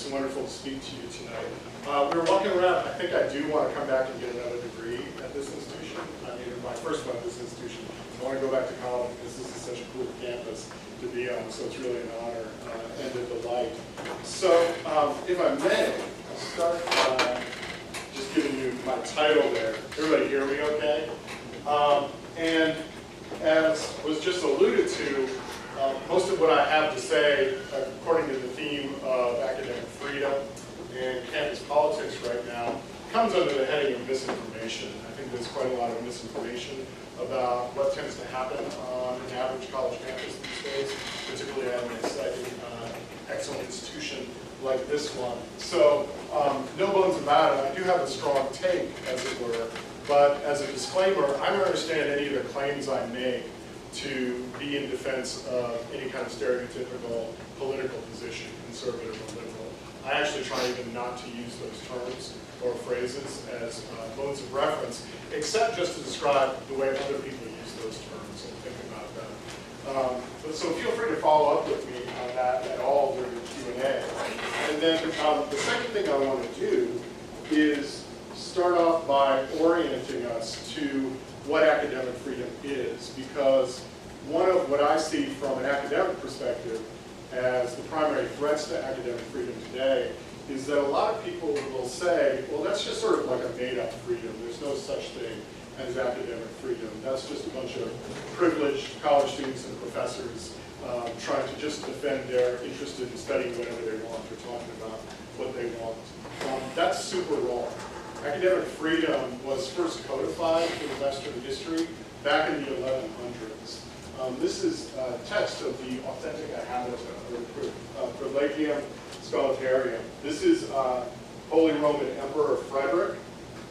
It's wonderful to speak to you tonight. We were walking around. I think I do want to come back and get another degree at this institution. I mean, my first one at this institution. I want to go back to college. This is such a cool campus to be on, so it's really an honor and a delight. So, if I may, I'll start by just giving you my title there. Everybody hear me okay? And as was just alluded to, most of what I have to say, according to the theme of academic freedom and campus politics right now, comes under the heading of misinformation. I think there's quite a lot of misinformation about what tends to happen on an average college campus these days, particularly at an exciting, excellent institution like this one. So, no bones about it. I do have a strong take, as it were, but as a disclaimer, I don't understand any of the claims I make to be in defense of any kind of stereotypical political position, conservative or liberal. I actually try even not to use those terms or phrases as modes of reference, except just to describe the way other people use those terms and think about them. So feel free to follow up with me on that at all during the Q&A. And then the second thing I want to do is start off by orienting us to what academic freedom is, because one of what I see from an academic perspective as the primary threats to academic freedom today is that a lot of people will say, well, that's just sort of like a made-up freedom. There's no such thing as academic freedom. That's just a bunch of privileged college students and professors trying to just defend their interest in studying whatever they want or talking about what they want. That's super wrong. Academic freedom was first codified in Western history back in the 1100s. This is a text of the Authentica Habita, or Privilegium Scholarium. This is Holy Roman Emperor Frederick,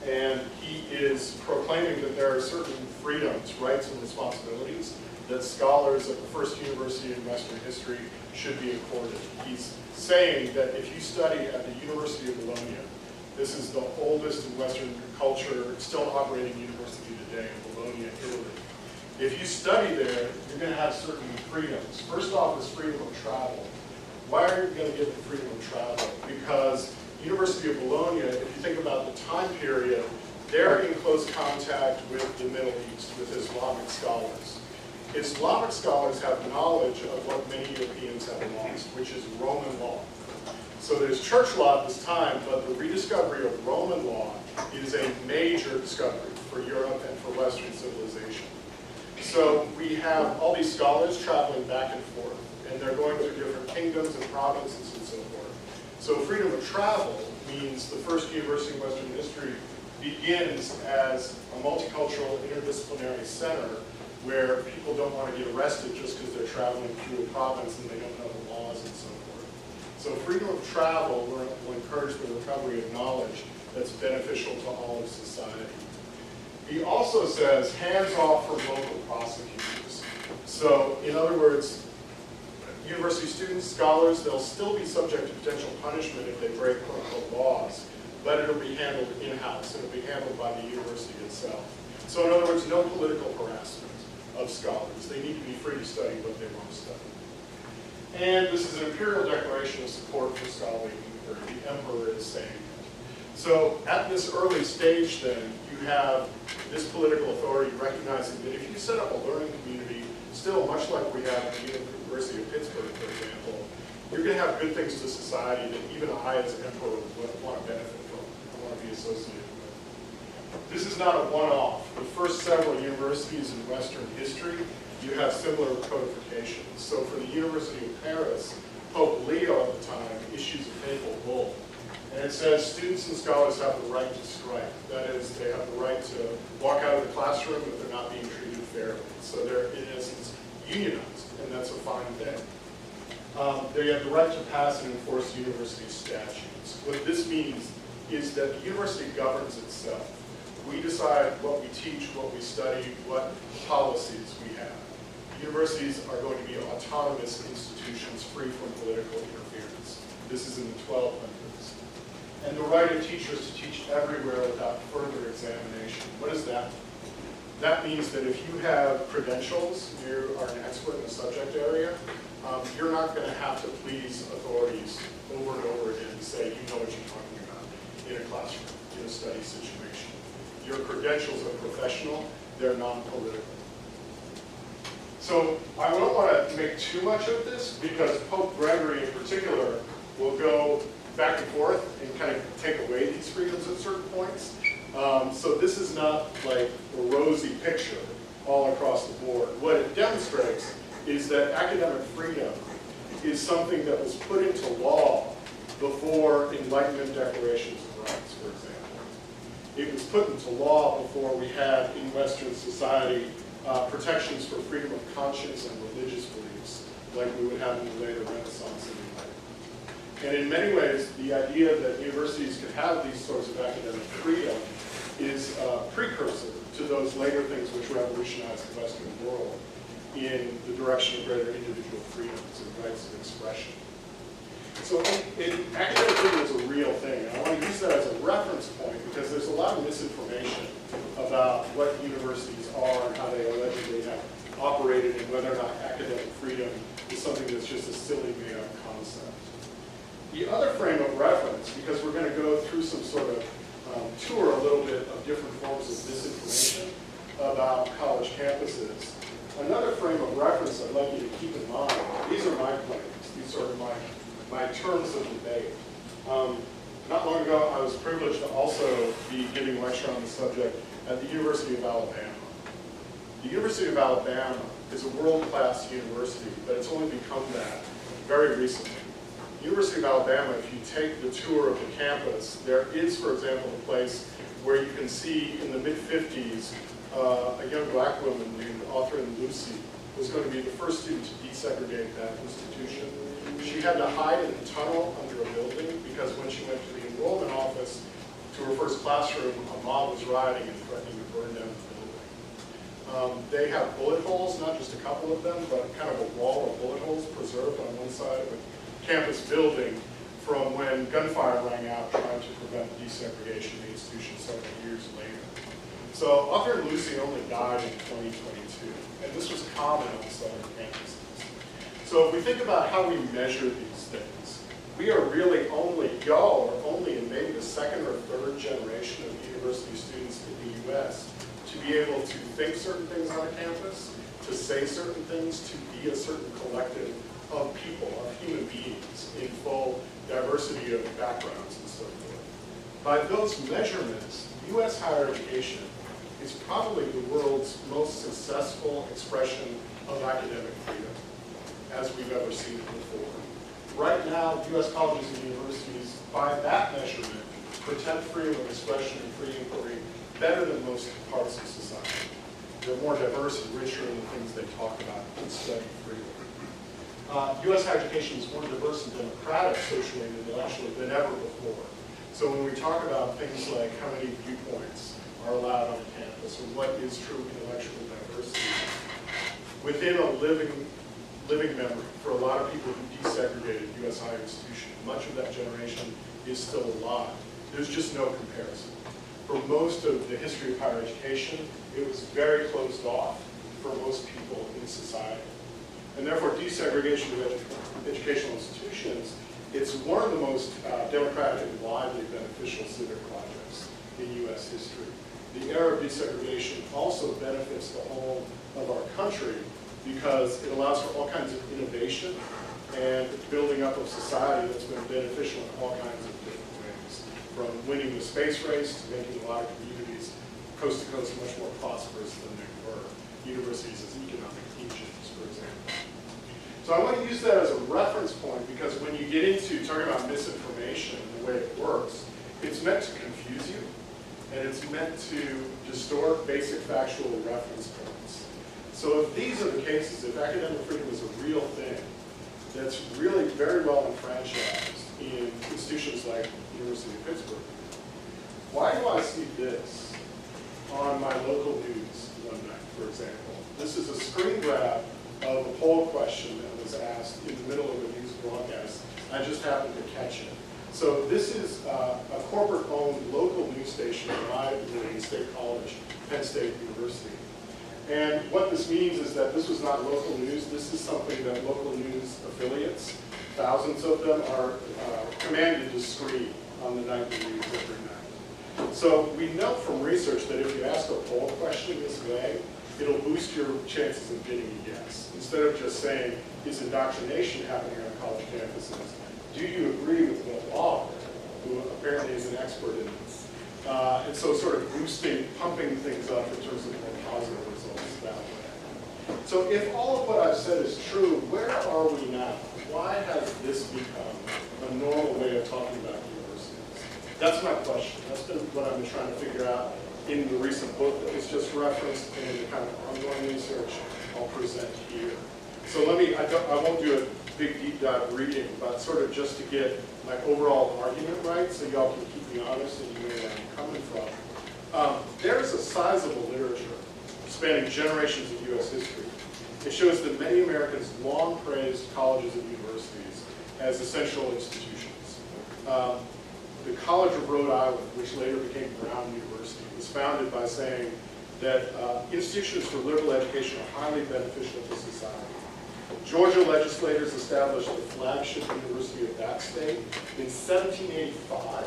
and he is proclaiming that there are certain freedoms, rights, and responsibilities that scholars at the first university in Western history should be accorded. He's saying that if you study at the University of Bologna, this is the oldest in Western culture, still operating university today in Bologna, Italy. If you study there, you're going to have certain freedoms. First off is freedom of travel. Why are you going to get the freedom of travel? Because University of Bologna, if you think about the time period, they're in close contact with the Middle East, with Islamic scholars. Islamic scholars have knowledge of what many Europeans have lost, which is Roman law. So there's church law at this time, but the rediscovery of Roman law is a major discovery for Europe and for Western civilization. So we have all these scholars traveling back and forth, and they're going through different kingdoms and provinces and so forth. So freedom of travel means the first university in Western history begins as a multicultural, interdisciplinary center where people don't want to get arrested just because they're traveling through a province and they don't know the laws and so forth. So freedom of travel will encourage the recovery of knowledge that's beneficial to all of society. He also says hands off from local prosecutors. So in other words, university students, scholars, they'll still be subject to potential punishment if they break quote-unquote laws, but it'll be handled in-house. It'll be handled by the university itself. So in other words, no political harassment of scholars. They need to be free to study what they want to study. And this is an imperial declaration of support for scholarly inquiry. The emperor is saying it. So at this early stage then, you have this political authority recognizing that if you set up a learning community, still much like we have at the University of Pittsburgh, for example, you're going to have good things to society that even I as emperor would want to benefit from, I want to be associated with. This is not a one-off. The first several universities in Western history, you have similar codifications. So for the University of Paris, Pope Leo at the time issues a papal bull. And it says students and scholars have the right to strike. That is, they have the right to walk out of the classroom if they're not being treated fairly. So they're, in essence, unionized, and that's a fine thing. They have the right to pass and enforce university statutes. What this means is that the university governs itself. We decide what we teach, what we study, what policies we have. Universities are going to be autonomous institutions free from political interference. This is in the 1200s. And the right of teachers to teach everywhere without further examination. What does that mean? That means that if you have credentials, you are an expert in a subject area, you're not going to have to please authorities over and over again to say you know what you're talking about in a classroom, in a study situation. Your credentials are professional, they're non-political. So I don't want to make too much of this because Pope Gregory in particular will go back and forth and kind of take away these freedoms at certain points. So this is not like a rosy picture all across the board. What it demonstrates is that academic freedom is something that was put into law before Enlightenment declarations of rights, for example. It was put into law before we had in Western society protections for freedom of conscience and religious beliefs, like we would have in the later Renaissance and Enlightenment. And in many ways, the idea that universities could have these sorts of academic freedom is a precursor to those later things which revolutionized the Western world in the direction of greater individual freedoms and rights of expression. So academic freedom is a real thing, and I want to use that as a reference point because there's a lot of misinformation about what universities are and how they allegedly have operated and whether or not academic freedom is something that's just a silly made-up concept. The other frame of reference, because we're going to go through some sort of tour a little bit of different forms of misinformation about college campuses, another frame of reference I'd like you to keep in mind, these are my claims, these are my terms of debate. Not long ago, I was privileged to also be giving a lecture on the subject at the University of Alabama. The University of Alabama is a world-class university, but it's only become that very recently. University of Alabama, if you take the tour of the campus, there is, for example, a place where you can see in the mid-50s a young black woman named Autherine Lucy was going to be the first student to desegregate that institution. She had to hide in a tunnel under a building because when she went to the enrollment office to her first classroom, a mob was rioting and threatening to burn down the building. They have bullet holes, not just a couple of them, but kind of a wall of bullet holes preserved on one side of the campus building from when gunfire rang out trying to prevent the desegregation of the institution several years later. So Autherine Lucy only died in 2022, and this was common on southern campuses. So if we think about how we measure these things, we are really only, y'all are only in maybe the second or third generation of university students in the US to be able to think certain things on a campus, to say certain things, to be a certain collective of people, of human beings in full diversity of backgrounds and so forth. By those measurements, US higher education is probably the world's most successful expression of academic freedom as we've ever seen it before. Right now, US colleges and universities, by that measurement, protect freedom of expression and free inquiry better than most parts of society. They're more diverse and richer in the things they talk about and study freely. US higher education is more diverse and democratic socially and intellectually than ever before. So when we talk about things like how many viewpoints are allowed on campus or what is true intellectual diversity, within a living memory for a lot of people who desegregated US higher institutions, much of that generation is still alive. There's just no comparison. For most of the history of higher education, it was very closed off for most people in society. And therefore, desegregation of educational institutions, it's one of the most democratic and widely beneficial civic projects in US history. The era of desegregation also benefits the whole of our country because it allows for all kinds of innovation and building up of society that's been beneficial in all kinds of different ways. From winning the space race to making a lot of communities coast to coast much more prosperous than they were. Universities as economic engines, for example. So I want to use that as a reference point because when you get into talking about misinformation and the way it works, it's meant to confuse you and it's meant to distort basic factual reference points. So if these are the cases, if academic freedom is a real thing that's really very well enfranchised in institutions like the University of Pittsburgh, why do I see this on my local news one night, for example? This is a screen grab of a poll question that was asked in the middle of a news broadcast. I just happened to catch it. So this is a corporate-owned local news station in my State College, Penn State University. And what this means is that this was not local news. This is something that local news affiliates, thousands of them, are commanded to screen on the nightly news every night. So we know from research that if you ask a poll question this way, it'll boost your chances of getting a yes. Instead of just saying, is indoctrination happening on college campuses? Do you agree with the law, who apparently is an expert in this? And so sort of boosting, pumping things up in terms of more positive results that way. So if all of what I've said is true, where are we now? Why has this become a normal way of talking about universities? That's my question. That's been what I've been trying to figure out in the recent book that was just referenced and the kind of ongoing research I'll present here. So I won't do a big deep dive reading, but sort of just to get my overall argument right so y'all can keep me honest and you know where I'm coming from. There's a sizable literature spanning generations of U.S. history. It shows that many Americans long praised colleges and universities as essential institutions. The College of Rhode Island, which later became Brown University, was founded by saying that institutions for liberal education are highly beneficial to society. Georgia legislators established the flagship university of that state in 1785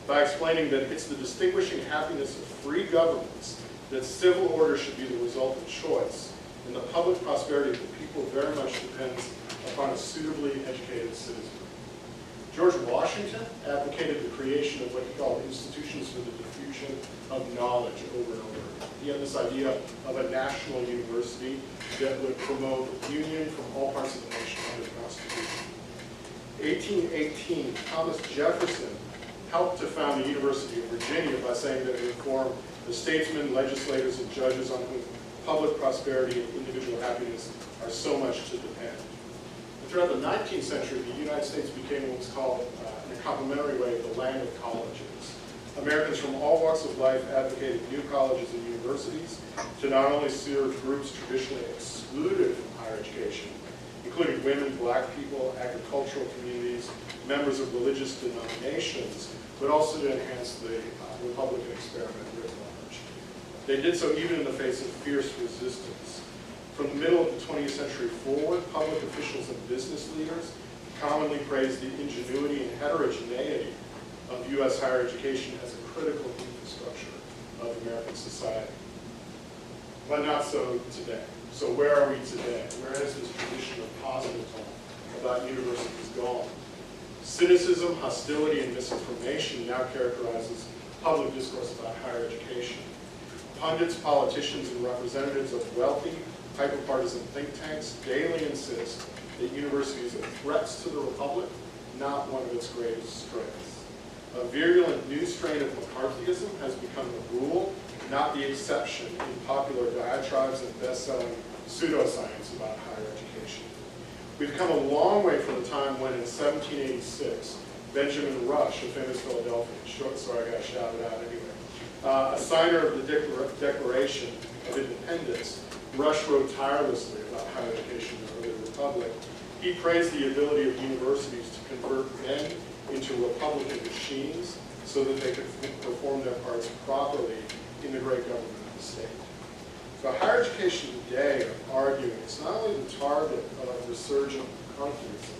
by explaining that it's the distinguishing happiness of free governments that civil order should be the result of choice, and the public prosperity of the people very much depends upon a suitably educated citizenry. George Washington advocated the creation of what he called institutions for the diffusion of knowledge over and over again. He had this idea of a national university that would promote union from all parts of the nation under the Constitution. 1818, Thomas Jefferson helped to found the University of Virginia by saying that it would form the statesmen, legislators, and judges on whom public prosperity and individual happiness are so much to depend. And throughout the 19th century, the United States became what was called, in a complimentary way, the land of colleges. Americans from all walks of life advocated new colleges and universities to not only serve groups traditionally excluded from higher education, including women, black people, agricultural communities, members of religious denominations, but also to enhance the Republican experiment writ large. They did so even in the face of fierce resistance. From the middle of the 20th century forward, public officials and business leaders commonly praised the ingenuity and heterogeneity of U.S. higher education as a critical infrastructure of American society. But not so today. So where are we today? Where has this tradition of positive talk about universities gone? Cynicism, hostility, and misinformation now characterizes public discourse about higher education. Pundits, politicians, and representatives of wealthy, hyper-partisan think tanks daily insist that universities are threats to the republic, not one of its greatest strengths. A virulent new strain of McCarthyism has become the rule, not the exception, in popular diatribes and best-selling pseudoscience about higher education. We've come a long way from the time when, in 1786, Benjamin Rush, a famous Philadelphian, sorry I got shouted out anyway, a signer of the Declaration of Independence, Rush wrote tirelessly about higher education in the early republic. He praised the ability of universities to convert men into republican machines so that they could perform their parts properly in the great government of the state. So higher education today, I'm arguing, it's not only the target of resurgent McCarthyism.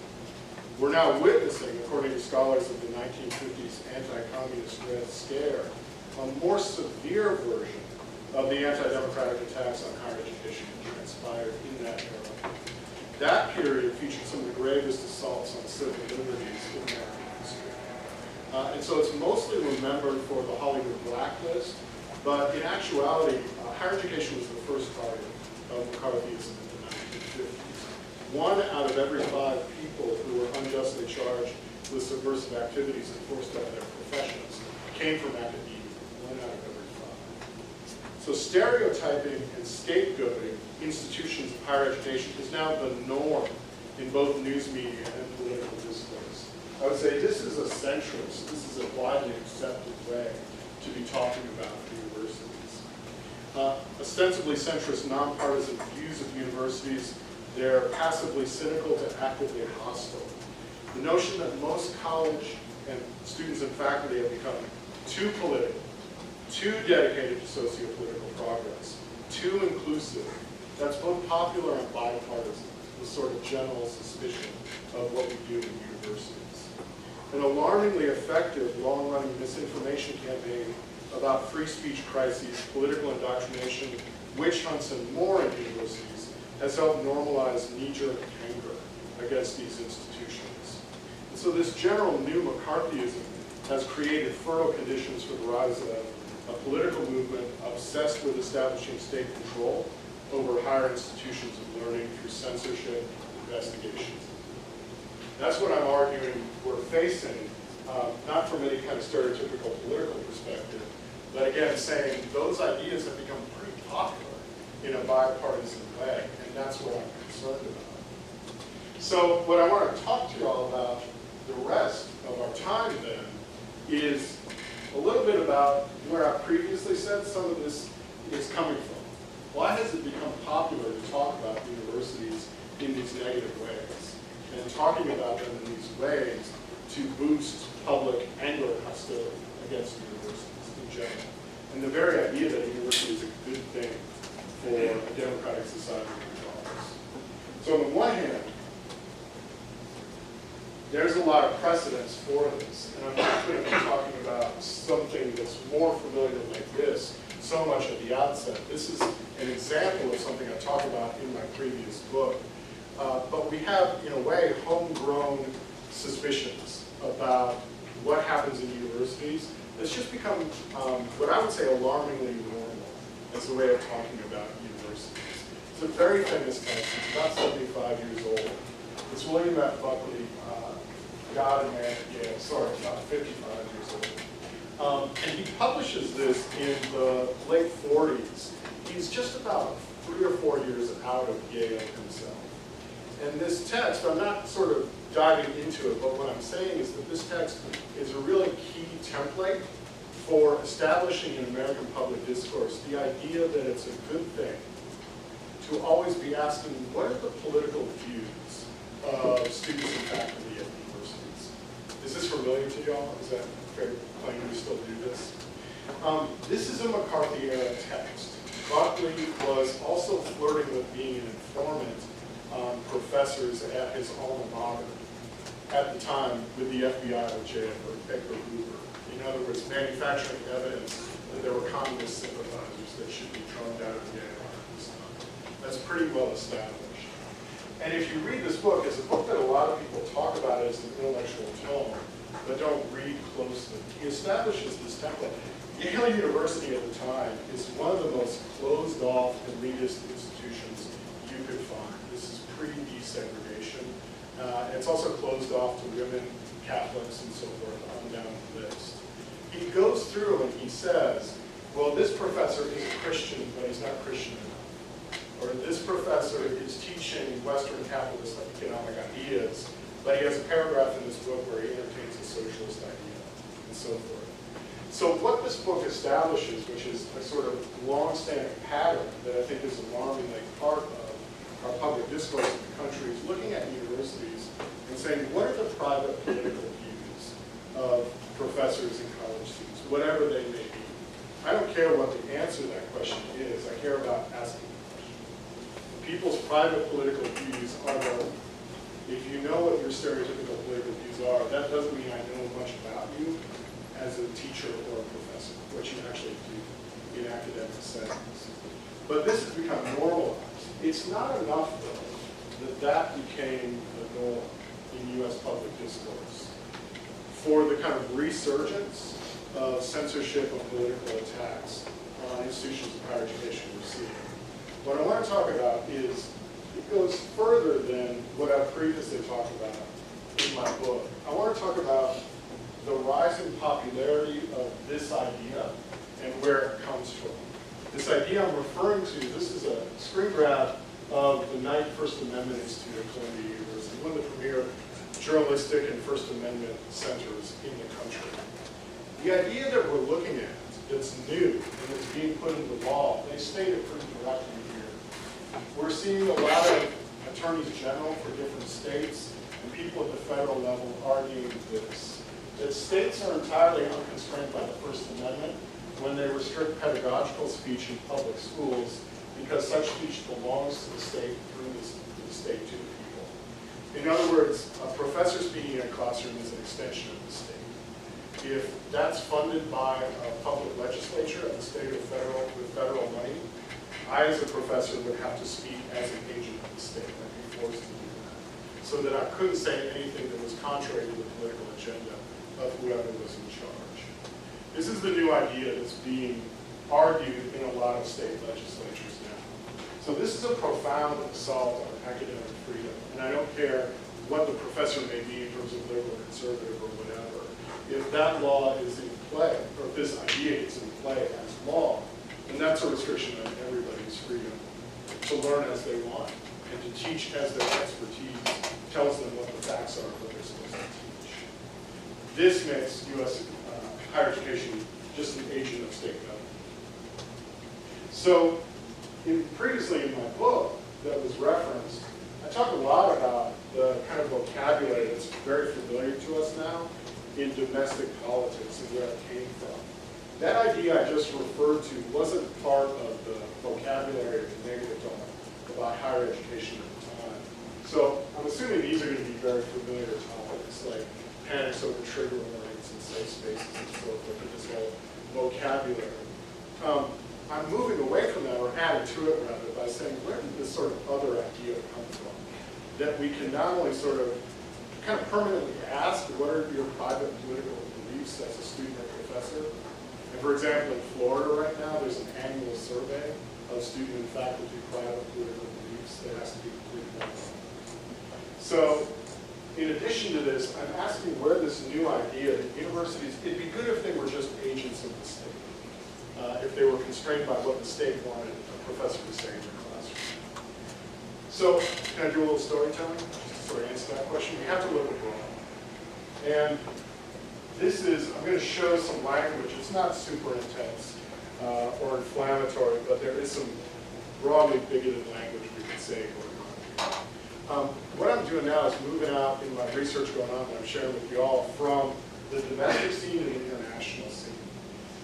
We're now witnessing, according to scholars of the 1950s anti-communist Red Scare, a more severe version of the anti-democratic attacks on higher education that transpired in that era. That period featured some of the gravest assaults on civil liberties in American history. And so it's mostly remembered for the Hollywood blacklist, but in actuality, higher education was the first target of McCarthyism in the 1950s. 1 out of every 5 people who were unjustly charged with subversive activities and forced out of their professions came from academia, 1 out of every 5. So stereotyping and scapegoating institutions of higher education is now the norm in both news media and political discourse. I would say this is a centrist, this is a widely accepted way to be talking about universities. Ostensibly centrist, nonpartisan views of universities, they're passively cynical to actively hostile. The notion that most college and students and faculty have become too political, too dedicated to socio-political progress, too inclusive, that's both popular and bipartisan, the sort of general suspicion of what we do in universities. An alarmingly effective, long-running misinformation campaign about free speech crises, political indoctrination, witch hunts, and more in universities has helped normalize knee-jerk anger against these institutions. And so this general new McCarthyism has created fertile conditions for the rise of a political movement obsessed with establishing state control over higher institutions of learning through censorship and investigations. That's what I'm arguing we're facing, not from any kind of stereotypical political perspective, but again saying those ideas have become pretty popular in a bipartisan way, and that's what I'm concerned about. So what I want to talk to you all about the rest of our time then is a little bit about where I previously said some of this is coming from. Why has it become popular to talk about universities in these negative ways? And talking about them in these ways to boost public anger and hostility against universities in general. And the very idea that a university is a good thing for a democratic society regardless. So on the one hand, there's a lot of precedence for this, and I'm not going to be talking about something that's more familiar like this so much at the outset. This is an example of something I talked about in my previous book. But we have, in a way, homegrown suspicions about what happens in universities. It's just become what I would say alarmingly normal as a way of talking about universities. It's a very famous text. It's about 75 years old. It's William F. Buckley, God and Man at Yale, sorry, about 55 years old. And he publishes this in the late 40s. He's just about 3 or 4 years out of Yale himself. And this text, I'm not sort of diving into it, but what I'm saying is that this text is a really key template for establishing in American public discourse the idea that it's a good thing to always be asking, what are the political views of students and faculty at universities? Is this familiar to y'all? Is that very plain we still do this? This is a McCarthy-era text. Buckley was also flirting with being an informant on professors at his alma mater at the time with the FBI with J. Edgar Hoover. In other words, manufacturing evidence that there were communist sympathizers that should be thrown out of Yale at this time. That's pretty well established. And if you read this book, it's a book that a lot of people talk about as an intellectual tome, but don't read closely. He establishes this template. Yale University at the time is one of the most closed-off elitist institutions you could find. This is pre-desegregation. It's also closed off to women, Catholics, and so forth on down the list. He goes through and he says, well, this professor is a Christian, but he's not Christian enough. Or this professor is teaching Western capitalist economic ideas, but he has a paragraph in this book where he entertains a socialist idea, and so forth. So what this book establishes, which is a sort of long-standing pattern that I think is alarmingly part of our public discourse in the country, is looking at universities and saying, what are the private political views of professors and college students, whatever they may be? I don't care what the answer to that question is. I care about asking the question. People's private political views are the, if you know what your stereotypical political views are, that doesn't mean I know much about you as a teacher or a professor, what you actually do in academic settings. But this has become normalized. It's not enough, though, that became the norm in U.S. public discourse for the kind of resurgence of censorship and political attacks on institutions of higher education we're seeing. What I want to talk about is, it goes further than what I previously talked about in my book. I want to talk about the rising popularity of this idea and where it comes from. This idea I'm referring to, this is a screen grab of the Knight First Amendment Institute at Columbia University, one of the premier journalistic and First Amendment centers in the country. The idea that we're looking at that's new and that's being put into law, they state it pretty directly here. We're seeing a lot of attorneys general for different states and people at the federal level arguing this, that states are entirely unconstrained by the First Amendment when they restrict pedagogical speech in public schools because such speech belongs to the state through the state to the people. In other words, a professor speaking in a classroom is an extension of the state. If that's funded by a public legislature at the state or federal with federal money, I as a professor would have to speak as an agent of the state. I'd be forced to do that. So that I couldn't say anything that was contrary to the political agenda of whoever was in charge. This is the new idea that's being argued in a lot of state legislatures now. So this is a profound assault on academic freedom. And I don't care what the professor may be in terms of liberal, conservative, or whatever. If that law is in play, or if this idea is in play as law, then that's a restriction on everybody's freedom to learn as they want and to teach as their expertise tells them what the facts are of what they're supposed to teach. This makes U.S. higher education just an agent of state government. So, previously in my book that was referenced, I talk a lot about the kind of vocabulary that's very familiar to us now in domestic politics and where it came from. That idea I just referred to wasn't part of the vocabulary of the negative talk about higher education at the time. So I'm assuming these are going to be very familiar topics like panics over trigger warnings and safe spaces and so forth, and this whole vocabulary. I'm moving away from that, or adding to it rather, by saying where did this sort of other idea come from? That we can not only sort of kind of permanently ask, what are your private political beliefs as a student or professor? And for example, in Florida right now, there's an annual survey of student and faculty private political beliefs that has to be completed by law. So, in addition to this, I'm asking where this new idea that universities, it'd be good if they were just agents of the state. If they were constrained by what the state wanted a professor to say in their classroom. So, can I do a little storytelling? Just to sort of answer that question. We have to look abroad. And this is, I'm going to show some language. It's not super intense or inflammatory, but there is some broadly bigoted language we could say going on here. What I'm doing now is moving out in my research going on that I'm sharing with you all from the domestic scene and the international scene.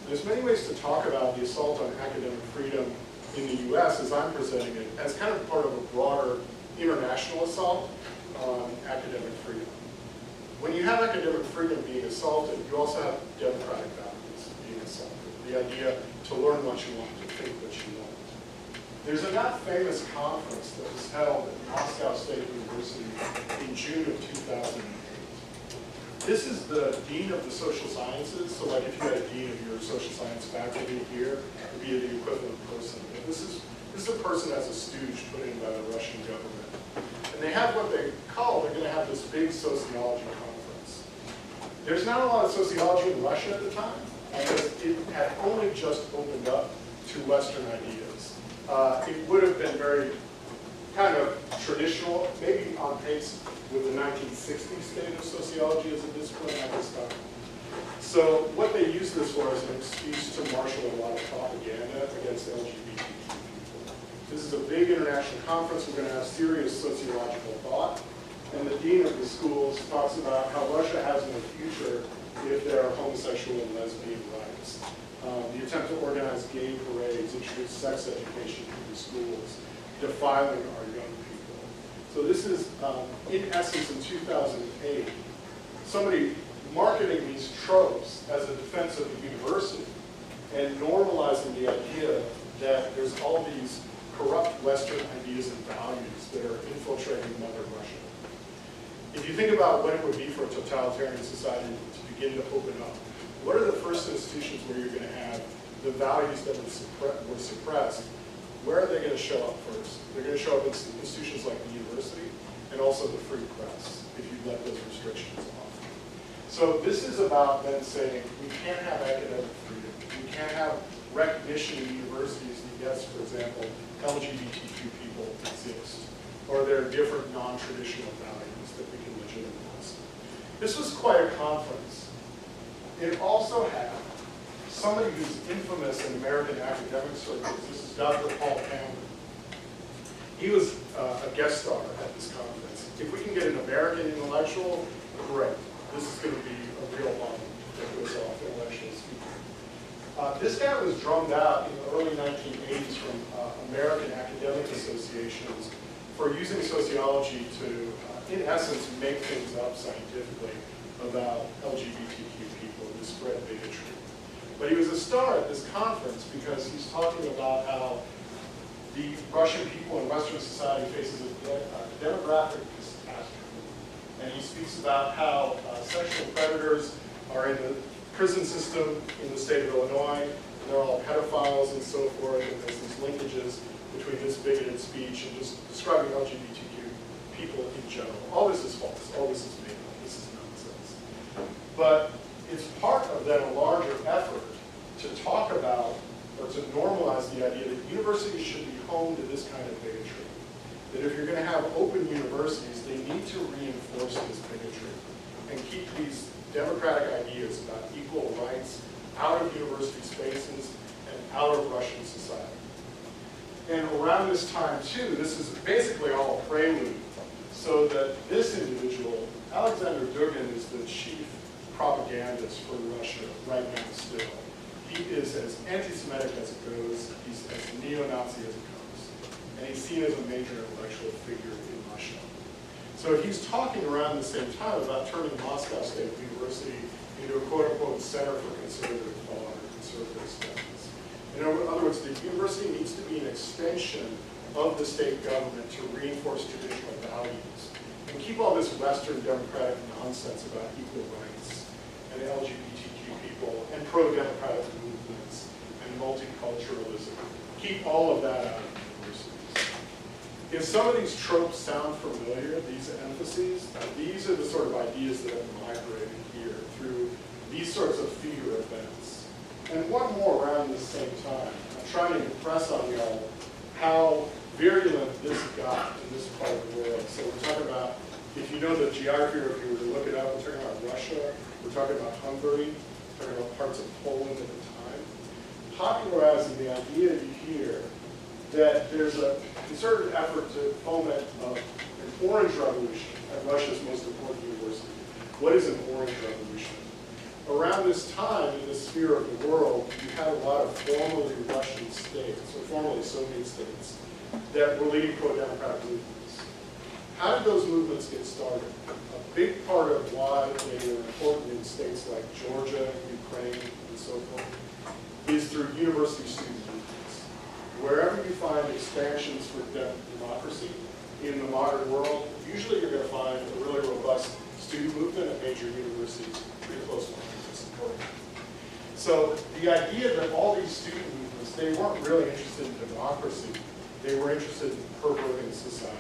There's many ways to talk about the assault on academic freedom in the U.S. as I'm presenting it, as kind of part of a broader international assault on academic freedom. When you have academic freedom being assaulted, you also have democratic values being assaulted. The idea to learn what you want, to think what you want. There's a not famous conference that was held at Moscow State University in June of 2008. This is the dean of the social sciences. So like if you had a dean of your social science faculty here, it would be the equivalent person. And this is a person as a stooge put in by the Russian government. And they have what they call, they're going to have this big sociology conference. There's not a lot of sociology in Russia at the time, because it had only just opened up to Western ideas. It would have been very kind of traditional, maybe on pace with the 1960s state of sociology as a discipline at this time. So what they used this for is an excuse to marshal a lot of propaganda against LGBTQ people. This is a big international conference. We're going to have serious sociological thought. And the dean of the schools talks about how Russia has no future if there are homosexual and lesbian rights. The attempt to organize gay parades, introduce sex education into schools, defiling our young people. So this is, in essence, in 2008, somebody marketing these tropes as a defense of the university and normalizing the idea that there's all these corrupt Western ideas and values that are infiltrating Mother Russia. If you think about what it would be for a totalitarian society to begin to open up, what are the first institutions where you're going to have the values that were suppressed? Where are they going to show up first? They're going to show up in institutions like the university and also the free press, if you let those restrictions off. So this is about then saying we can't have academic freedom. We can't have recognition in universities that, yes, for example, LGBTQ people exist, or there are different non-traditional values that we can legitimize. This was quite a conference. It also had somebody who's infamous in American academic circles. This is Dr. Paul Cameron. He was a guest star at this conference. If we can get an American intellectual, great. This is going to be a real bomb that goes off intellectual speaking. This guy was drummed out in the early 1980s from American academic associations for using sociology to, in essence, make things up scientifically about LGBTQ people and to spread bigotry. But he was a star at this conference because he's talking about how the Russian people in Western society faces a demographic catastrophe. And he speaks about how sexual predators are in the prison system in the state of Illinois, and they're all pedophiles and so forth, and there's these linkages between this bigoted speech and just describing LGBTQ people in general. All this is false. All this is made up. This is nonsense. But it's part of then a larger effort to talk about or to normalize the idea that universities should be home to this kind of bigotry. That if you're going to have open universities, they need to reinforce this bigotry and keep these democratic ideas about equal rights out of university spaces and out of Russian society. And around this time, too, this is basically all a prelude, so that this individual, Alexander Dugin, is the chief propagandist for Russia right now still. He is as anti-Semitic as it goes. He's as neo-Nazi as it comes. And he's seen as a major intellectual figure in Russia. So he's talking around the same time about turning Moscow State University into a quote-unquote center for conservative thought or conservative studies. In other words, the university needs to be an extension of the state government to reinforce traditional values and keep all this Western democratic nonsense about equal rights and LGBTQ people and pro-democratic movements and multiculturalism. Keep all of that out of universities. If some of these tropes sound familiar, these emphases, these are the sort of ideas that have migrated here through these sorts of feeder events. And one more around the same time. I'm trying to impress on y'all how virulent this got in this part of the world. So we're talking about, if you know the geography, or if you were to look it up, we're talking about Russia, we're talking about Hungary, we're talking about parts of Poland at the time. Popularizing the idea here that there's a concerted effort to foment an orange revolution at Russia's most important university. What is an orange revolution? Around this time, in the sphere of the world, you had a lot of formerly Russian states, or formerly Soviet states, that were leading pro-democratic movements. How did those movements get started? A big part of why they were important in states like Georgia, Ukraine, and so forth, is through university student movements. Wherever you find expansions for democracy in the modern world, usually you're going to find a really robust student movement at major universities pretty close to supporting. So the idea that all these student movements, they weren't really interested in democracy. They were interested in perverting society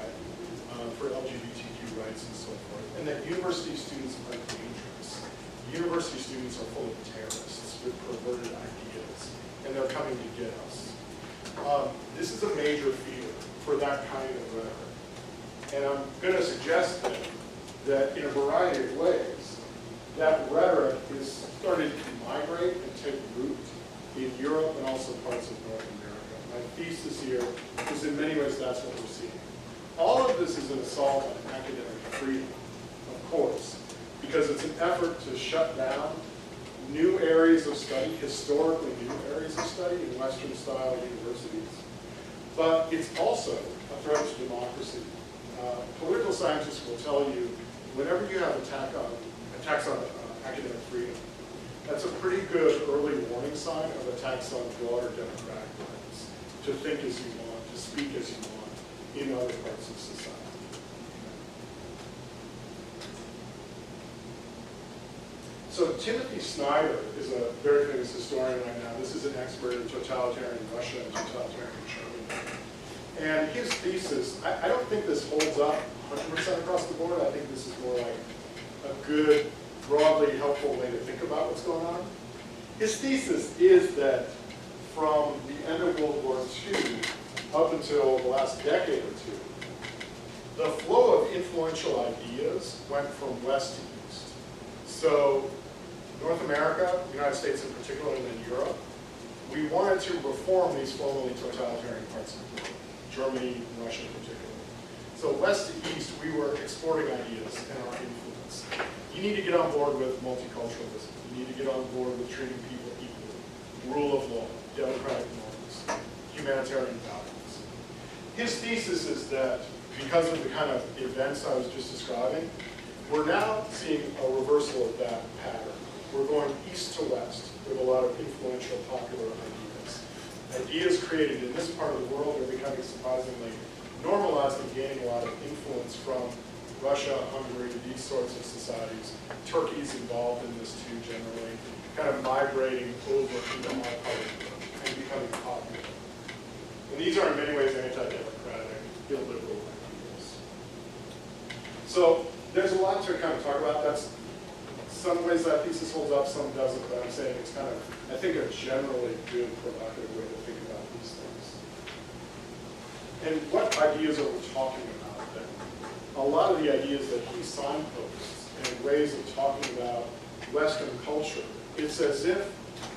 for LGBTQ rights and so forth. And that university students are dangerous. University students are full of terrorists with perverted ideas. And they're coming to get us. This is a major feeder for that kind of rhetoric. And I'm going to suggest then that in a variety of ways, that rhetoric is starting to migrate and take root in Europe and also parts of North America. My thesis here is in many ways that's what we're seeing. All of this is an assault on academic freedom, of course, because it's an effort to shut down new areas of study, historically new areas of study in Western-style universities. But it's also a threat to democracy. Political scientists will tell you, whenever you have attacks on academic freedom, that's a pretty good early warning sign of attacks on broader democratic rights, to think as you want, to speak as you want in other parts of society. So Timothy Snyder is a very famous historian right now. This is an expert in totalitarian Russia and totalitarian Germany. And his thesis, I don't think this holds up 100% across the board. I think this is more like a good, broadly helpful way to think about what's going on. His thesis is that from the end of World War II up until the last decade or two, the flow of influential ideas went from west to east. So North America, the United States in particular, and then Europe, we wanted to reform these formerly totalitarian parts of the world, Germany, Russia in particular. So west to east, we were exporting ideas and our influence. You need to get on board with multiculturalism. You need to get on board with treating people equally. You rule of law, democratic norms, humanitarian values. His thesis is that because of the kind of events I was just describing, we're now seeing a reversal of that pattern. We're going east to west with a lot of influential popular ideas. Ideas created in this part of the world are becoming surprisingly normalized and gaining a lot of influence from Russia, Hungary, these sorts of societies. Turkey's involved in this too generally, kind of migrating over into our part of the world and becoming popular. And these are in many ways anti-democratic, illiberal ideas. So there's a lot to kind of talk about. That's some ways that thesis holds up, some doesn't, but I'm saying it's kind of, I think, a generally good, provocative way to think about these things. And what ideas are we talking about then? A lot of the ideas that he signposts and ways of talking about Western culture, it's as if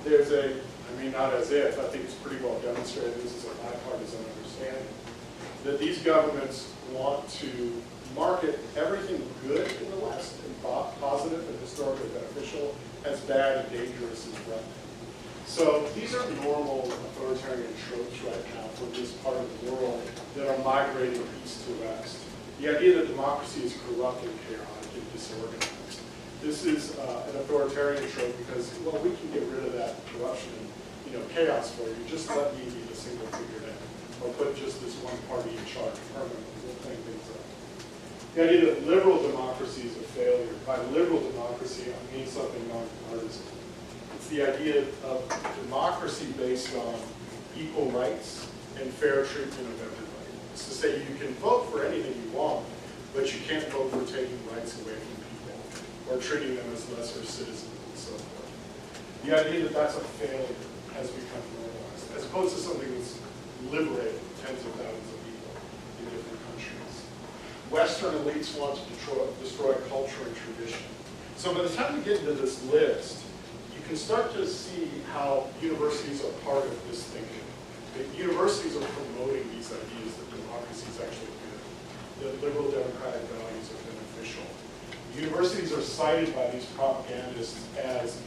there's a, I mean, not as if, I think it's pretty well demonstrated, this is a bipartisan understanding, that these governments want to market everything good in the West and positive and historically beneficial as bad and dangerous as threatening. So these are normal authoritarian tropes right now for this part of the world that are migrating east to west. The idea that democracy is corrupt and chaotic and disorganized. This is an authoritarian trope because, well, we can get rid of that corruption and chaos for you. Just let me be the single figured in, or put just this one party in charge permanently. We'll clean things up. The idea that liberal democracy is a failure. By liberal democracy, I mean something nonpartisan. It's the idea of democracy based on equal rights and fair treatment of everybody. It's to say you can vote for anything you want, but you can't vote for taking rights away from people or treating them as lesser citizens and so forth. The idea that that's a failure has become normalized, as opposed to something that's liberated tens of thousands of people in different countries. Western elites want to destroy culture and tradition. So by the time we get into this list, you can start to see how universities are part of this thinking. That universities are promoting these ideas that democracy is actually good, that liberal democratic values are beneficial. Universities are cited by these propagandists as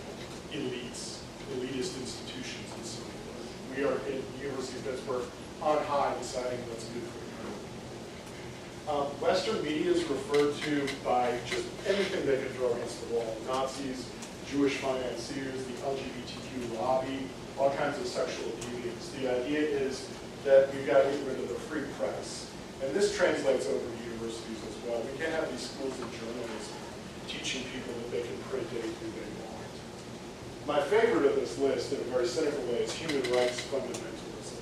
elites, elitist institutions, and so forth. We are in the University of Pittsburgh on high deciding what's good for the country. Western media is referred to by just anything they can throw against the wall. Nazis, Jewish financiers, the LGBTQ lobby, all kinds of sexual deviants. The idea is that we've got to get rid of the free press. And this translates over to universities as well. We can't have these schools of journalism teaching people that they can print anything they want. My favorite of this list, in a very cynical way, is human rights fundamentalism.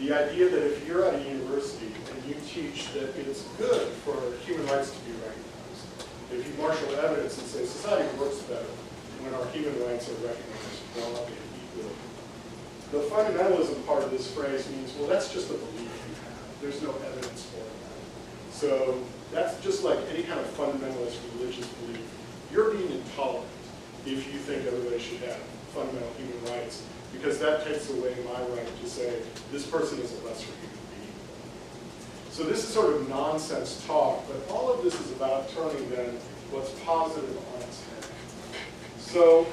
The idea that if you're at a university and you teach that it's good for human rights to be recognized, if you marshal evidence and say society works better when our human rights are recognized broadly and equally, the fundamentalism part of this phrase means, well, that's just a belief you have. There's no evidence for that. So that's just like any kind of fundamentalist religious belief. You're being intolerant if you think everybody should have fundamental human rights, because that takes away my right to say this person is a lesser human being. So this is sort of nonsense talk, but all of this is about turning then what's positive on its head. So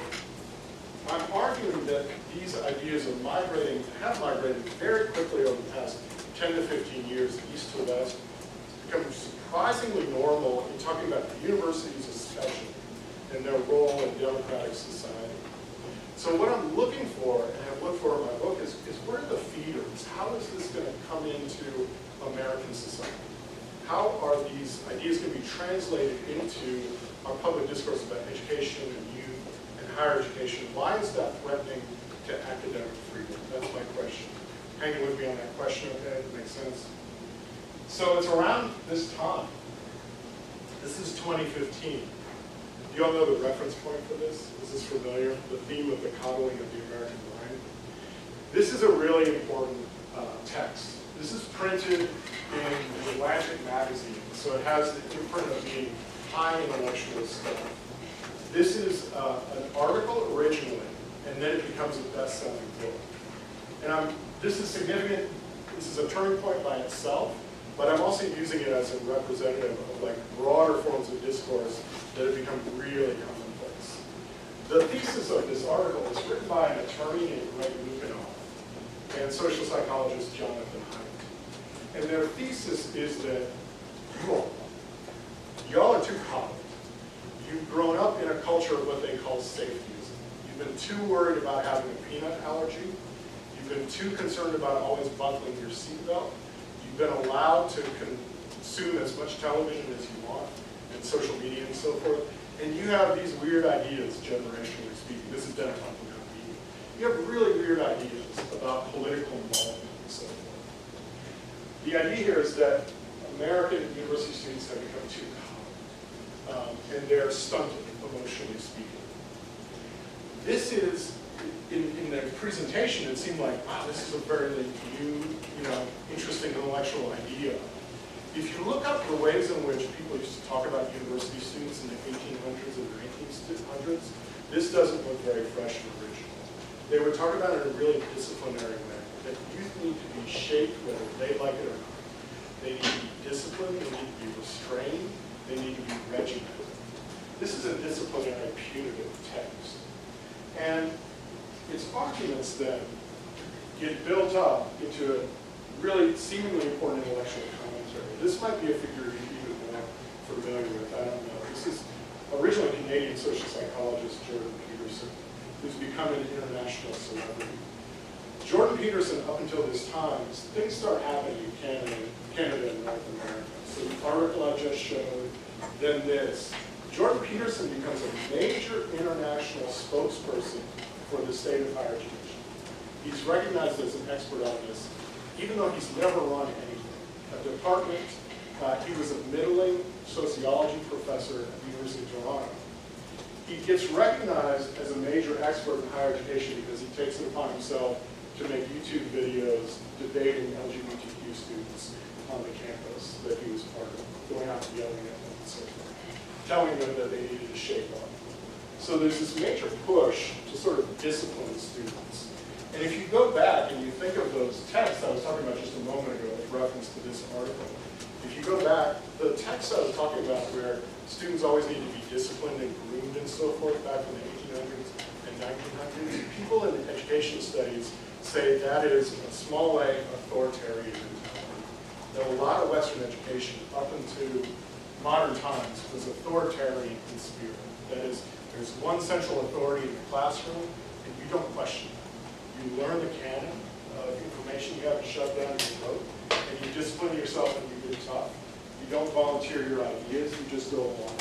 I'm arguing that these ideas are migrating, have migrated very quickly over the past 10 to 15 years, east to west. It's become surprisingly normal in talking about the universities especially and their role in democratic society. So what I'm looking for, and have looked for in my book, is where are the feeders? How is this going to come into American society? How are these ideas going to be translated into our public discourse about education and youth and higher education? Why is that threatening to academic freedom? That's my question. Hanging with me on that question, okay? That makes sense? So it's around this time. This is 2015. Do you all know the reference point for this? Is this familiar? The theme of the coddling of the American mind? This is a really important text. This is printed in the Atlantic magazine, so it has the imprint of being high intellectual stuff. This is an article originally, and then it becomes a best-selling book. And this is significant. This is a turning point by itself, but I'm also using it as a representative of like broader forms of discourse that have become really commonplace. The thesis of this this article. It's written by an attorney named Greg Lukianoff and social psychologist Jonathan Haidt. And their thesis is that y'all are too coddled. You've grown up in a culture of what they call safetyism. You've been too worried about having a peanut allergy. You've been too concerned about always buckling your seatbelt. You've been allowed to consume as much television as you want and social media and so forth. And you have these weird ideas, generationally speaking. This is Dennis talking about me. You have really weird ideas about political involvement and so forth. The idea here is that American university students have become too coddled, and they're stunted, emotionally speaking. This is, in the presentation, it seemed like, wow, this is a very new, interesting intellectual idea. If you look up the ways in which people used to talk about university students in the 1800s and 1900s, this doesn't look very fresh and original. They would talk about it in a really disciplinary way, that youth need to be shaped whether they like it or not. They need to be disciplined, they need to be restrained, they need to be regimented. This is a disciplinary punitive text. And its arguments then get built up into a really seemingly important intellectual commentary. This might be a figure you're even more familiar with, I don't know. This is originally Canadian social psychologist Jordan Peterson, who's become an international celebrity. Jordan Peterson, up until this time, things start happening in Canada and North America. So the article I just showed, then this. Jordan Peterson becomes a major international spokesperson for the state of higher education. He's recognized as an expert on this, even though he's never run anything. A department, he was a middling sociology professor at the University of Toronto. He gets recognized as a major expert in higher education because he takes it upon himself to make YouTube videos debating LGBTQ students on the campus that he was part of, going out and yelling at them and so forth, telling them that they needed to shape up. So there's this major push to sort of discipline students. And if you go back and you think of those texts I was talking about just a moment ago with reference to this article, if you go back, the text I was talking about where students always need to be disciplined and groomed and so forth back in the 1800s and 1900s, people in education studies say that is a small way authoritarian mentality. That a lot of Western education up into modern times was authoritarian in spirit. That is, there's one central authority in the classroom and you don't question it. You learn the canon of information you have to shove down your throat, and you discipline yourself and you get tough. You don't volunteer your ideas, you just go along.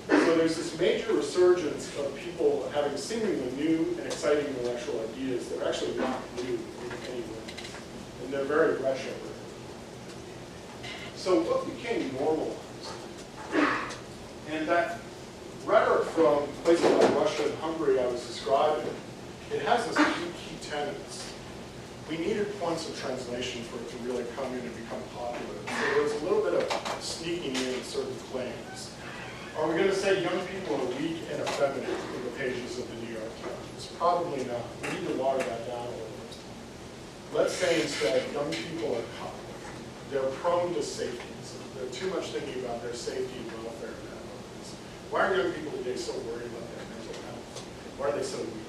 So there's this major resurgence of people having seemingly new and exciting intellectual ideas that are actually not new in any way, and they're very retro. So what became normalized? And that rhetoric from places like Russia and Hungary I was describing, it has this few key tenets. We needed points of translation for it to really come in and become popular. So there was a little bit of sneaking in certain claims. Are we going to say young people are weak and effeminate in the pages of the New York Times? Probably not. We need to water that down a little bit. Let's say instead young people are coddled. They're prone to safetyism. They're too much thinking about their safety and welfare in that moment. Why are young people today so worried about their mental health? Why are they so weak?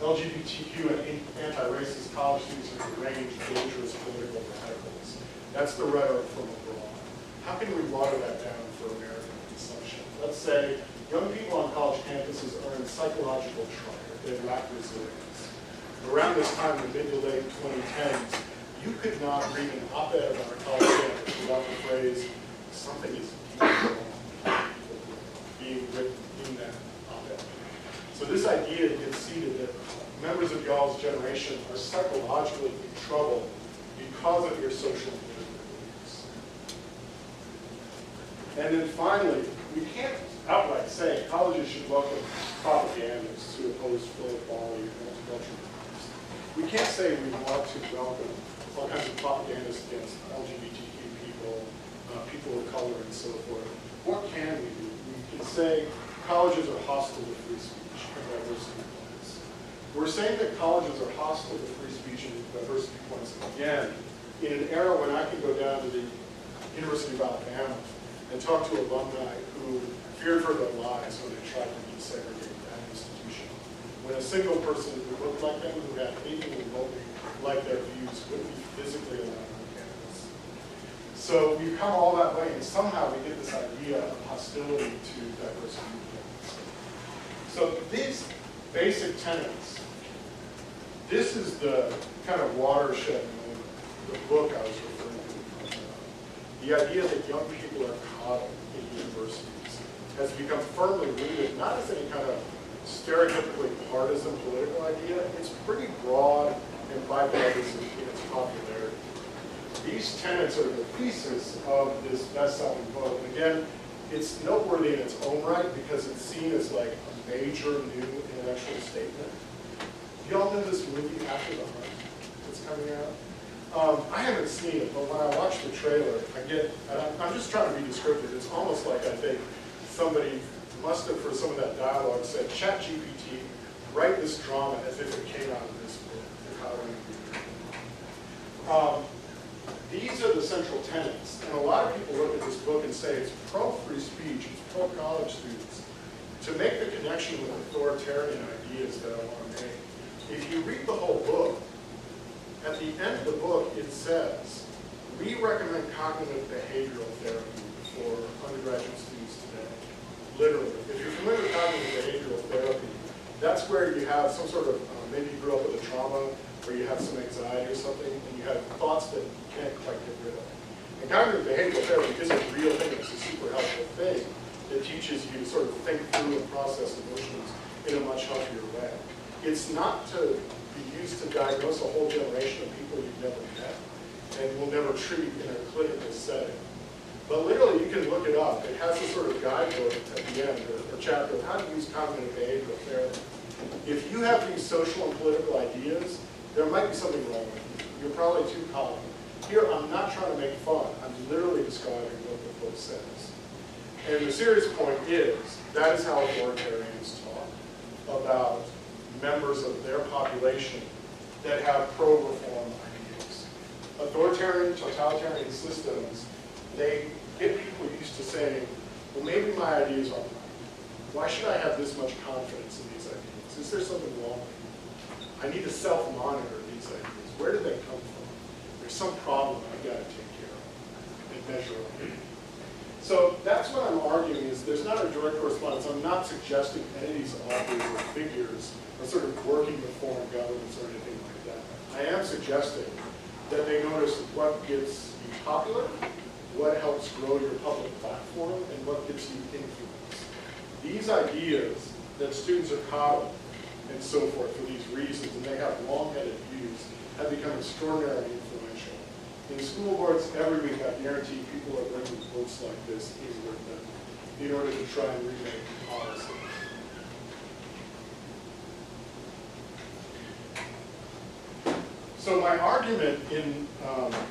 LGBTQ and anti-racist college students are deranged, dangerous political radicals. That's the rhetoric from abroad. How can we water that down for American consumption? Let's say young people on college campuses are in psychological trial. They lack resilience. Around this time, the mid to late 2010s, you could not read an op-ed on our college campus without the phrase, something is being written in that op-ed. So this idea gets seeded that members of y'all's generation are psychologically in trouble because of your social media beliefs. And then finally, we can't outright say colleges should welcome propagandists who oppose full equality and multiculturalism. We can't say we want to welcome all kinds of propagandists against LGBTQ people, people of color, and so forth. What can we do? We can say colleges are hostile to free speech and diversity points. We're saying that colleges are hostile to free speech and diversity points again in an era when I can go down to the University of Alabama and talked to alumni who feared for their lives when they tried to desegregate that institution. When a single person who looked like them, who had anything remotely like their views, wouldn't be physically allowed on campus. So we've come all that way, and somehow we get this idea of hostility to diverse viewpoints. So these basic tenets, this is the kind of watershed moment, the book I was referring to. The idea that young people are coddled in universities has become firmly rooted, not as any kind of stereotypically partisan political idea. It's pretty broad and bipartisan in its popularity. These tenets are the thesis of this best-selling book. And again, it's noteworthy in its own right because it's seen as like a major new intellectual statement. Do y'all know this movie, After the Hunt, that's coming out? I haven't seen it, but when I watch the trailer, I'm just trying to be descriptive. It's almost like I think somebody must have, for some of that dialogue, said, ChatGPT, write this drama as if it came out of this book, The Coddling of Reader. These are the central tenets, and a lot of people look at this book and say it's pro-free speech, it's pro-college students. To make the connection with authoritarian ideas that I want to make, if you read the whole book, at the end of the book it says, we recommend cognitive behavioral therapy for undergraduate students today. Literally. If you're familiar with cognitive behavioral therapy, that's where you have some sort of, maybe you grew up with a trauma, where you have some anxiety or something, and you have thoughts that you can't quite get rid of. And cognitive behavioral therapy is a real thing. It's a super helpful thing that teaches you to sort of think through and process emotions in a much healthier way. It's not to be used to diagnose a whole generation of people you've never met and will never treat in a clinical setting. But literally, you can look it up. It has a sort of guidebook at the end, or chapter of how to use cognitive behavioral therapy. If you have these social and political ideas, there might be something wrong with you. You're probably too common. Here, I'm not trying to make fun. I'm literally describing what the book says. And the serious point is, that is how authoritarians talk about members of their population that have pro-reform ideas. Authoritarian, totalitarian systems, they get people used to saying, well, maybe my ideas aren't right. Why should I have this much confidence in these ideas? Is there something wrong with me? I need to self-monitor these ideas. Where do they come from? There's some problem I've got to take care of and measure up. So that's what I'm arguing is there's not a direct correspondence. I'm not suggesting any of these authors or figures are sort of working with foreign governments or anything like that. I am suggesting that they notice what gets you popular, what helps grow your public platform, and what gives you influence. These ideas that students are coddled and so forth for these reasons, and they have long-headed views, have become extraordinarily influential. In school boards every week, I guarantee people are bringing books like this in with them in order to try and remake policy. So my argument in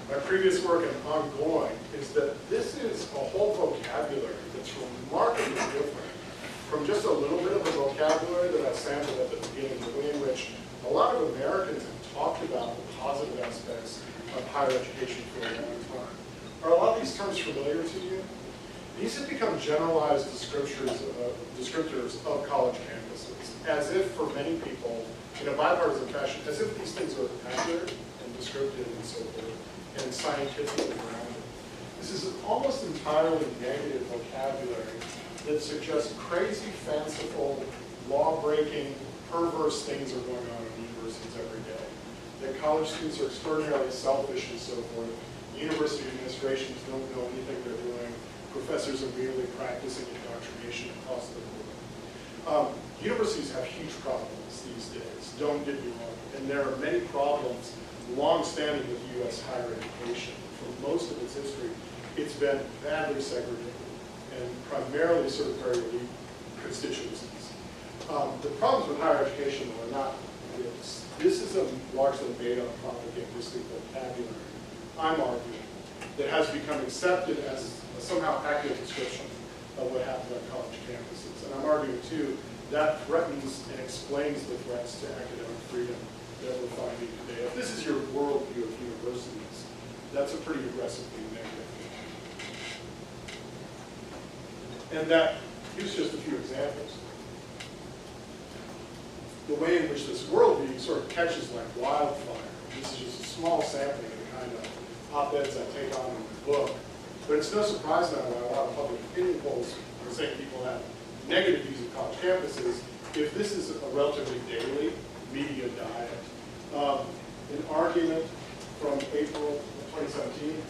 my previous work and ongoing is that this is a whole vocabulary that's remarkably different from just a little bit of a vocabulary that I sampled at the beginning, the way in which a lot of Americans have talked about the positive aspects of higher education for a long time. Are a lot of these terms familiar to you? These have become generalized descriptors of college campuses, as if for many people, in a bipartisan fashion, as if these things are accurate and descriptive and so forth, and scientifically grounded. This is an almost entirely negative vocabulary that suggests crazy, fanciful, law-breaking, perverse things are going on in universities every day. That college students are extraordinarily selfish and so forth. University administrations don't know anything they're doing. Professors are merely practicing indoctrination across the board. Universities have huge problems these days, don't get me wrong. And there are many problems long-standing with U.S. higher education. For most of its history, it's been badly segregated and primarily sort of very elite constituencies. The problems with higher education are not this. This is a largely made-up propagandistic vocabulary, I'm arguing, that has become accepted as a somehow accurate description of what happens on college campuses. And I'm arguing, too, that threatens and explains the threats to academic freedom that we're finding today. If this is your worldview of universities, that's a pretty aggressively negative thing. And that, here's just a few examples. The way in which this worldview sort of catches like wildfire. This is just a small sampling of the kind of op-eds I take on in the book. But it's no surprise now why a lot of public opinion polls are saying people have negative views of college campuses if this is a relatively daily media diet. An argument from April of 2017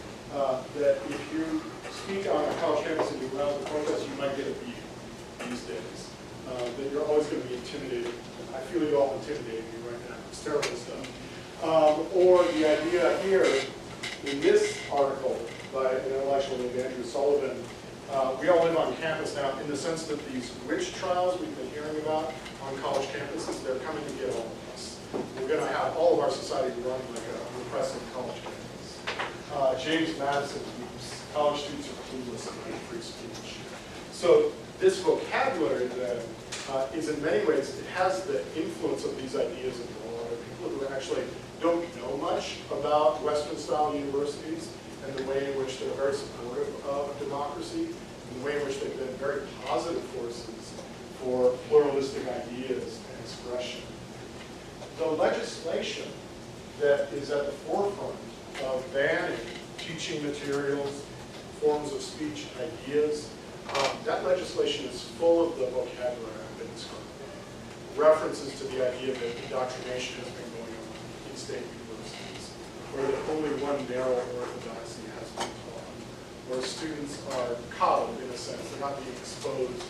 that if you speak on a college campus and you arouse a protest, you might get a beating these days. That you're always going to be intimidated. I feel you all intimidating me right now. It's terrible stuff. Or the idea here in this article by an intellectual named Andrew Sullivan, we all live on campus now in the sense that these witch trials we've been hearing about on college campuses, they're coming to get all of us. We're going to have all of our society run like a repressive college campus. James Madison weeps, college students are clueless about free speech. So this vocabulary then is in many ways, it has the influence of these ideas of a lot of people who actually don't know much about Western-style universities and the way in which they're very supportive of democracy, and the way in which they've been very positive forces for pluralistic ideas and expression. The legislation that is at the forefront of banning teaching materials, forms of speech, ideas, that legislation is full of the vocabulary I've been describing. References to the idea that indoctrination has been going on in state universities, where that only one narrow orthodoxy has been taught, where students are coddled in a sense, they're not being exposed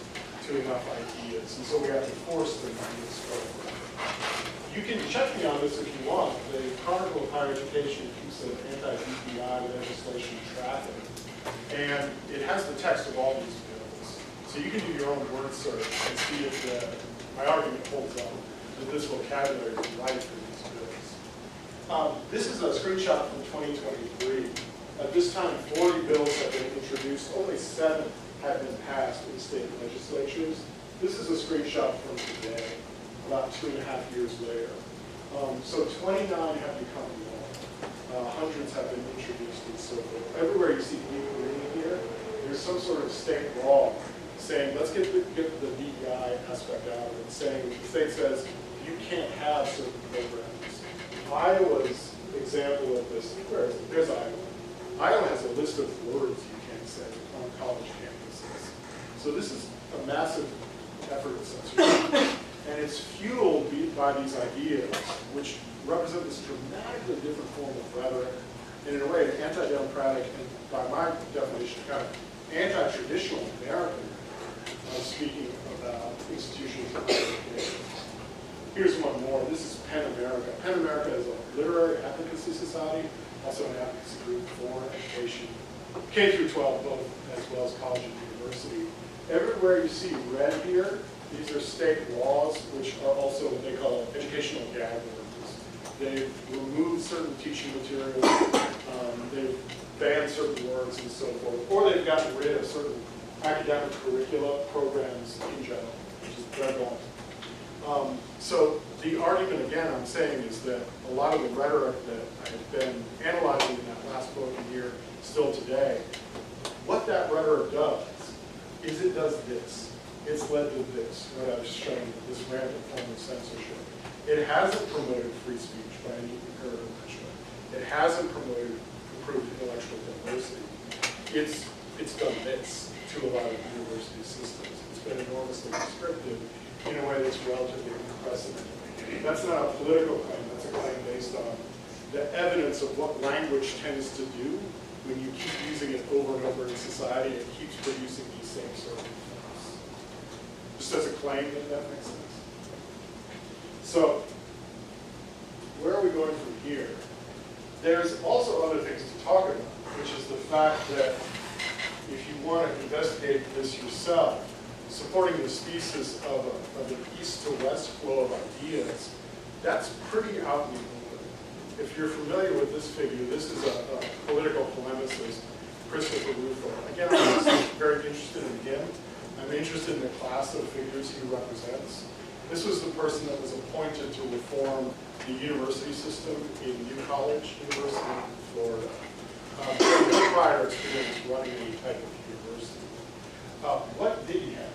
to enough ideas, and so we have to force them to be exposed. You can check me on this if you want. The Chronicle of Higher Education keeps an anti-DPI legislation tracking, and it has the text of all these bills. So you can do your own word search and see if my argument holds up, that this vocabulary is right for these bills. This is a screenshot from 2023. At this time, 40 bills have been introduced. Only 7 have been passed in state legislatures. This is a screenshot from today, about 2.5 years later. So 29 have become law. Hundreds have been introduced and so forth. Everywhere you see blue green here, there's some sort of state law saying, let's get the DEI aspect out of it, saying, the state says, you can't have certain programs. Iowa's example of this, where is it? There's Iowa. Iowa has a list of words you can't say on college campuses. So this is a massive effort of censorship. And it's fueled by these ideas, which represent this dramatically different form of rhetoric, and in a way, anti-democratic, and by my definition, kind of anti-traditional American speaking about institutions of higher education. Here's one more. This is PEN America. PEN America is a literary advocacy society, also an advocacy group for education, K through 12 both, as well as college and university. Everywhere you see red here, these are state laws, which are also what they call educational gag orders. They've removed certain teaching materials, they've banned certain words and so forth, or they've gotten rid of certain academic curricula programs in general, which is they're gone. So the argument, again, I'm saying is that a lot of the rhetoric that I've been analyzing in that last book and here still today, what that rhetoric does is it does this. It's led to this, what I was showing you, this rampant form of censorship. It hasn't promoted free speech by any comparative measure. It hasn't promoted improved intellectual diversity. It's done this to a lot of university systems. It's been enormously restrictive in a way that's relatively unprecedented. That's not a political claim, that's a claim based on the evidence of what language tends to do when you keep using it over and over in society. It keeps producing these same sort of effects. Just as a claim, if that makes sense. So, where are we going from here? There's also other things to talk about, which is the fact that if you want to investigate this yourself, supporting this thesis of an east to west flow of ideas, that's pretty out in the open. If you're familiar with this figure, this is a political polemicist, Christopher Rufo. Again, I'm not very interested in him. I'm interested in the class of figures he represents. This was the person that was appointed to reform the university system in New College University in Florida. No prior experience running any type of university. What did he have?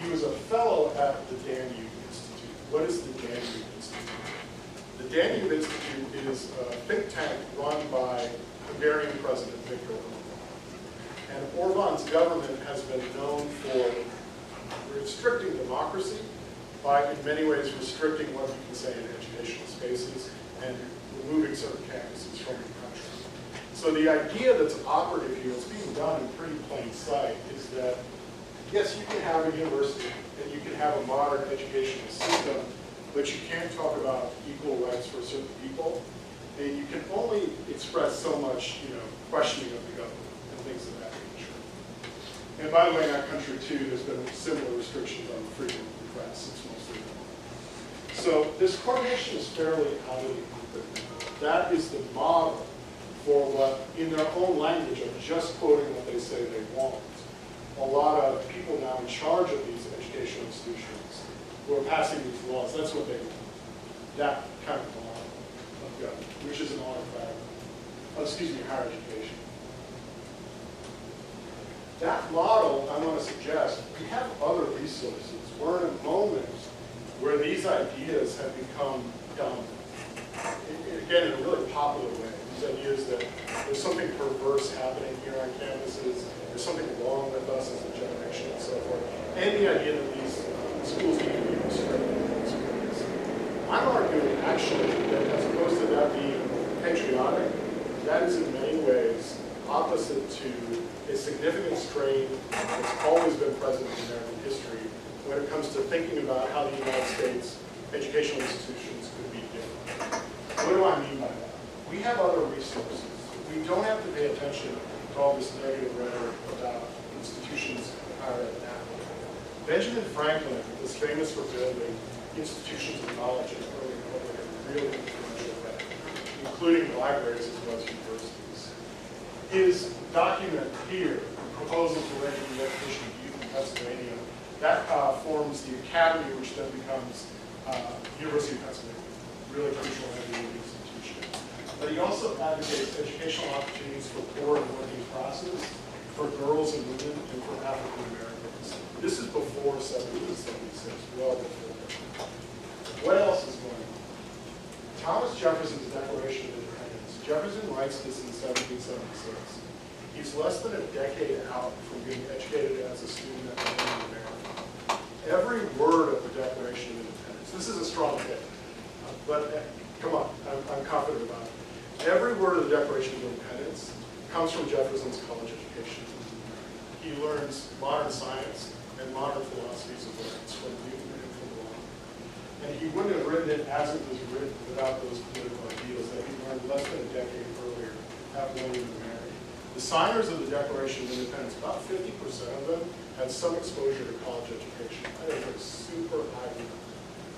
He was a fellow at the Danube Institute. What is the Danube Institute? The Danube Institute is a think tank run by Hungarian President Viktor Orban. And Orban's government has been known for restricting democracy by, in many ways, restricting what you can say in educational spaces and removing certain campuses from the country. So the idea that's operative here, it's being done in pretty plain sight, is that yes, you can have a university and you can have a modern educational system, but you can't talk about equal rights for certain people, and you can only express so much, questioning of the government and things of that nature. And by the way, in that country too, there's been similar restrictions on the freedom of the press. It's mostly gone. So this coordination is fairly out of the open. That is the model for what, in their own language of just quoting what they say they want, a lot of people now in charge of these educational institutions who are passing these laws, that's what they want. That kind of model of government, which is an artifact of, higher education. That model, I want to suggest, we have other resources. We're in a moment where these ideas have become dominant. Again, in a really popular way. These ideas that there's something perverse happening here on campuses, there's something wrong with us as a generation and so forth, and the idea that these schools need to be restricted. I'm arguing actually that as opposed to that being patriotic, that is in many ways opposite to a significant strain that's always been present in American history when it comes to thinking about how the United States educational institutions could be different. What do I mean by that? We have other resources. We don't have to pay attention to all this negative rhetoric about institutions of higher ed now. Benjamin Franklin was famous for building institutions of knowledge in the early republic in a really influential way, including libraries as well as universities. His document here, Proposal for Regulating the Education of Youth in Pennsylvania, that forms the academy which then becomes University of Pennsylvania, really crucial heavy institution. But he also advocates educational opportunities for poor and working classes, for girls and women, and for African Americans. This is before 1776, well before. What else is going on? Thomas Jefferson's Declaration of Independence. Jefferson writes this in 1776. He's less than a decade out from being educated as a student at America. Every word of the Declaration of Independence, this is a strong hit, but come on, I'm confident about it. Every word of the Declaration of Independence comes from Jefferson's college education. He learns modern science and modern philosophies of rights from Newton and from Locke. And he wouldn't have written it as it was written without those political ideals that he learned less than a decade earlier at William and Mary. The signers of the Declaration of Independence, about 50% of them, had some exposure to college education. I think it was super high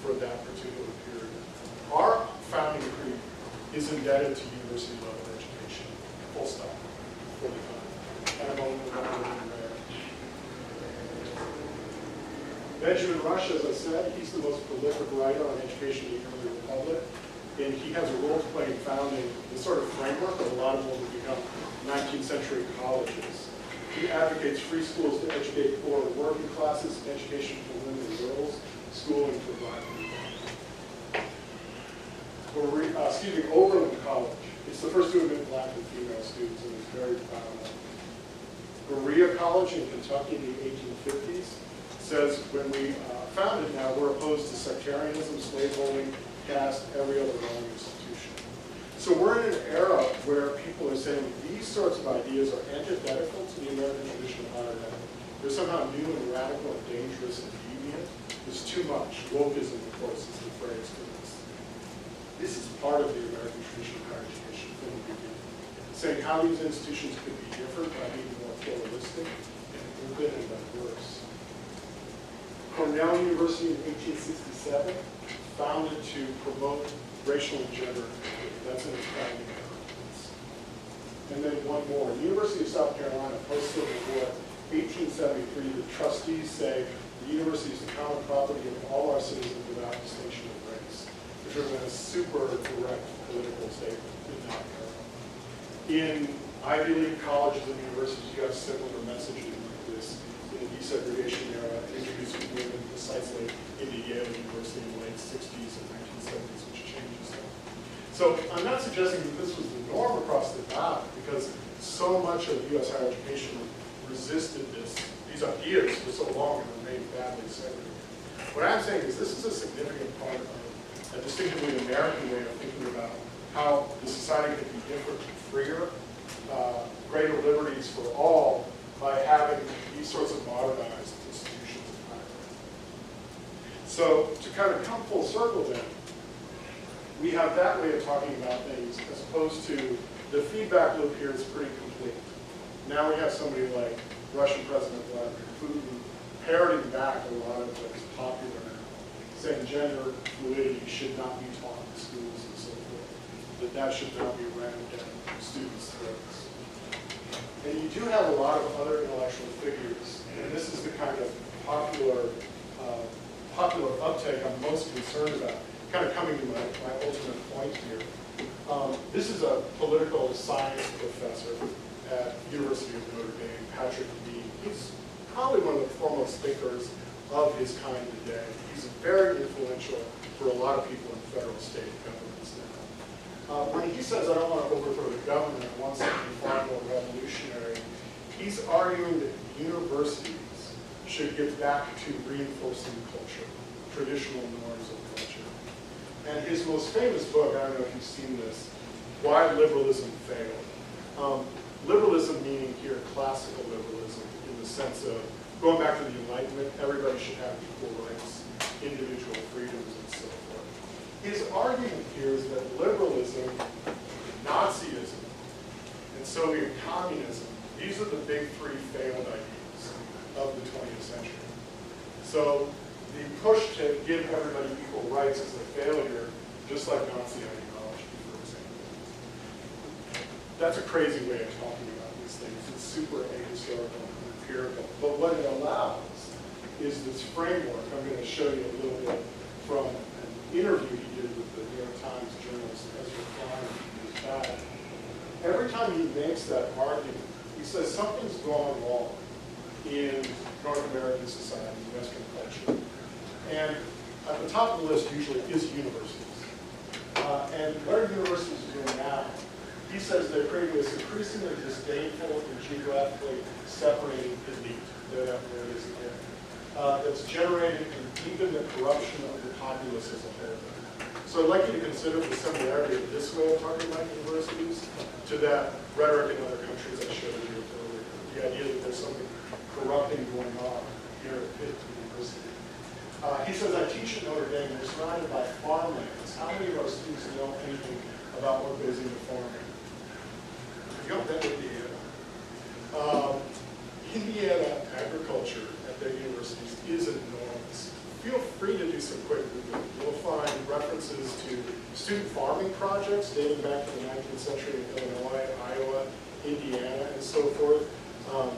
for that particular period. Our founding creed is indebted to university level education, full stop, for the time. And I'm only there. Benjamin Rush, as I said, he's the most prolific writer on education in the early republic, and he has a role to play in founding the sort of framework of a lot of what would become 19th century colleges. He advocates free schools to educate poor and working classes, education for women and girls, schooling for black people. Oberlin College. It's the first to admit black and female students, and it's very proud of it. Berea College in Kentucky in the 1850s says when we founded now, we're opposed to sectarianism, slaveholding, caste, every other wrong institution. So we're in an era where people are saying these sorts of ideas are antithetical to the American tradition of higher ed. They're somehow new and radical and dangerous and deviant. There's too much. Wokeism, of course, is the phrase for this. This is part of the American tradition of higher education from the beginning. Saying how these institutions could be different by being more pluralistic and open and diverse. Cornell University in 1867, founded to promote racial and gender equity. That's in its founding documents. And then one more. University of South Carolina, post-Civil War, 1873, the trustees say the university is the common property of all our citizens without distinction of race. Which was a super direct political statement in that era. In Ivy League colleges and universities, you have similar messaging like this. desegregation era, and introducing women precisely into Yale University in the late 60s and 1970s, which changes that. So I'm not suggesting that this was the norm across the board, because so much of U.S. higher education resisted these ideas for so long and remained badly segregated. What I'm saying is this is a significant part of a distinctively American way of thinking about how the society could be different and freer, greater liberties for all by having these sorts of modernized institutions in higher ed. So to kind of come full circle then, we have that way of talking about things as opposed to the feedback loop here is pretty complete. Now we have somebody like Russian President Vladimir Putin parroting back a lot of what is popular now, saying gender fluidity should not be taught in schools and so forth, that should not be rammed down students' throats. And you do have a lot of other intellectual figures, and this is the kind of popular uptake I'm most concerned about, kind of coming to my ultimate point here. This is a political science professor at University of Notre Dame, Patrick Dean. He's probably one of the foremost thinkers of his kind today. He's very influential for a lot of people in federal state governments now. When he says, I don't want to overthrow the government, I want something far more revolutionary, he's arguing that universities should get back to reinforcing culture, traditional norms of culture. And his most famous book, I don't know if you've seen this, Why Liberalism Failed. Liberalism meaning here classical liberalism in the sense of going back to the Enlightenment, everybody should have equal rights, individual freedoms, and so forth. His argument here is that liberalism, Nazism, and Soviet communism, these are the big three failed ideas of the 20th century. So the push to give everybody equal rights is a failure, just like Nazi ideology, for example. That's a crazy way of talking about these things. It's super ahistorical and empirical. But what it allows is this framework. I'm going to show you a little bit from an interview he did with the New York Times journalist Ezra Klein a few years back. Every time he makes that argument, he says something's gone wrong in North American society, Western culture. And at the top of the list usually is universities. And what are universities doing now? He says they're creating this increasingly disdainful and geographically separated elite. There it is again. That's generated and deepened the corruption of the populace as a whole. So I'd like you to consider the similarity of this way of talking about universities to that rhetoric in other countries I showed you earlier. The idea that there's something corrupting going on here at Pitt University. He says, I teach at Notre Dame, we're surrounded by farmlands. How many of our students know anything about what goes into farming? You don't bet Indiana. Indiana agriculture at their universities is enormous. Feel free to do some quick Googling. You'll find references to student farming projects dating back to the 19th century in Illinois, Iowa, Indiana, and so forth.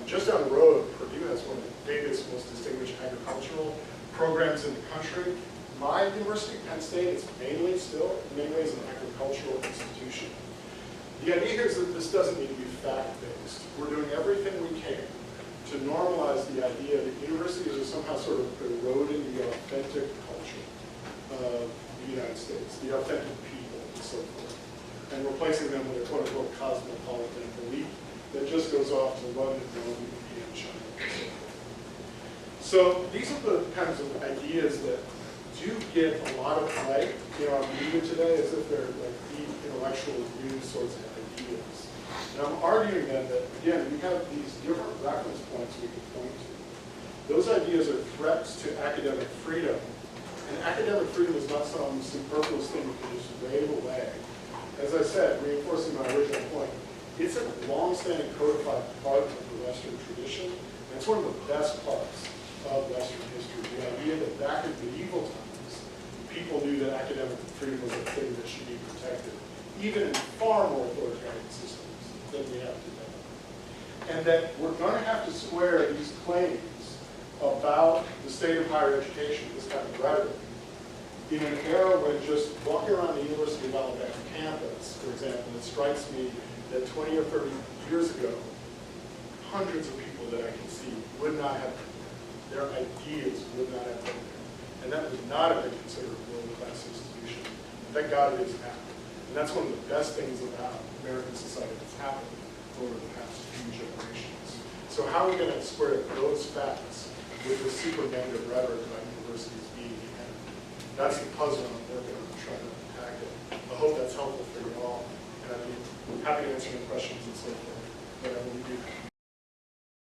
Just down the road, Purdue has one of the biggest, most distinguished agricultural programs in the country. My university, Penn State, is mainly still, in many ways, an agricultural institution. The idea here is that this doesn't need to be fact-based. We're doing everything we can to normalize the idea that universities are somehow sort of eroding the authentic culture of the United States, the authentic people, and so forth, and replacing them with a quote-unquote cosmopolitan elite that just goes off to London, Rome, India, and China, and so forth. So these are the kinds of ideas that do get a lot of play in our media today, as if they're like deep intellectual news sorts of ideas. And I'm arguing then that, again, we have these different reference points we can point to. Those ideas are threats to academic freedom. And academic freedom is not some superfluous thing you can just wave away. As I said, reinforcing my original point, it's a long-standing codified part of the Western tradition, and it's one of the best parts of Western history. The idea that back in medieval times, people knew that academic freedom was a thing that should be protected, even in far more authoritarian systems than we have today. And that we're going to have to square these claims about the state of higher education, this kind of rhetoric, in an era when just walking around the University of Alabama campus, for example, it strikes me that 20 or 30 years ago, hundreds of people that I can see would not have their ideas would not have been there. And that would not have been considered a world-class institution. Thank God it is now. And that's one of the best things about American society that's happened over the past few generations. So how are we going to square those facts with the super negative rhetoric about universities being the enemy? That's the puzzle I'm working on trying to unpack it. I hope that's helpful for you all. And I'd be happy to answer any questions and so forth, whatever we do.